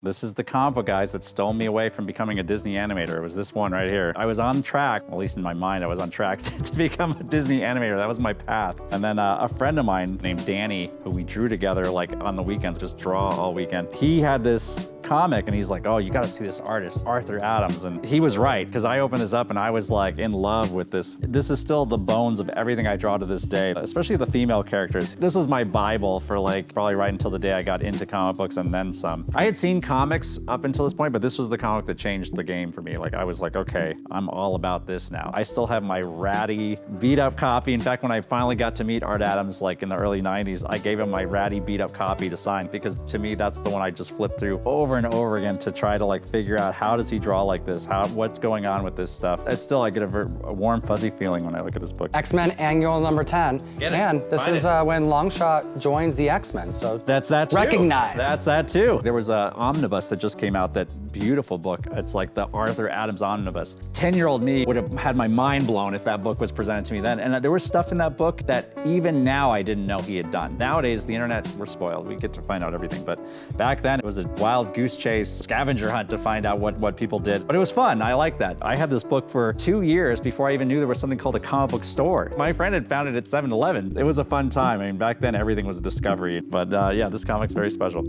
This is the comic book guys that stole me away from becoming a Disney animator. It was this one right here. I was on track, at least in my mind, I was on track to become a Disney animator. That was my path. And then a friend of mine named Danny, who we drew together like on the weekends, just draw all weekend. He had this comic and he's like, oh, you gotta see this artist, Arthur Adams. And he was right, because I opened this up and I was like in love with this. This is still the bones of everything I draw to this day, especially the female characters. This was my Bible for like probably right until the day I got into comic books and then some. I had seen comics up until this point, but this was the comic that changed the game for me. Like I was like, okay, I'm all about this now. I still have my ratty beat up copy. In fact, when I finally got to meet Art Adams like in the early 90s, I gave him my ratty beat up copy to sign, because to me, that's the one I just flipped through over and over again to try to like figure out how does he draw like this? What's going on with this stuff? I get a warm, fuzzy feeling when I look at this book. X-Men Annual number 10. And this is when Longshot joins the X-Men, so that's that too. Recognize. That's that too. There was an omnibus that just came out, that beautiful book. It's like the Arthur Adams omnibus. 10-year-old me would have had my mind blown if that book was presented to me then. And there was stuff in that book that even now I didn't know he had done. Nowadays, the internet, we're spoiled. We get to find out everything. But back then, it was a wild goose chase, scavenger hunt to find out what people did. But it was fun. I like that. I had this book for 2 years before I even knew there was something called a comic book store. My friend had found it at 7-Eleven. It was a fun time. I mean, back then, everything was a discovery. But yeah, this comic's very special.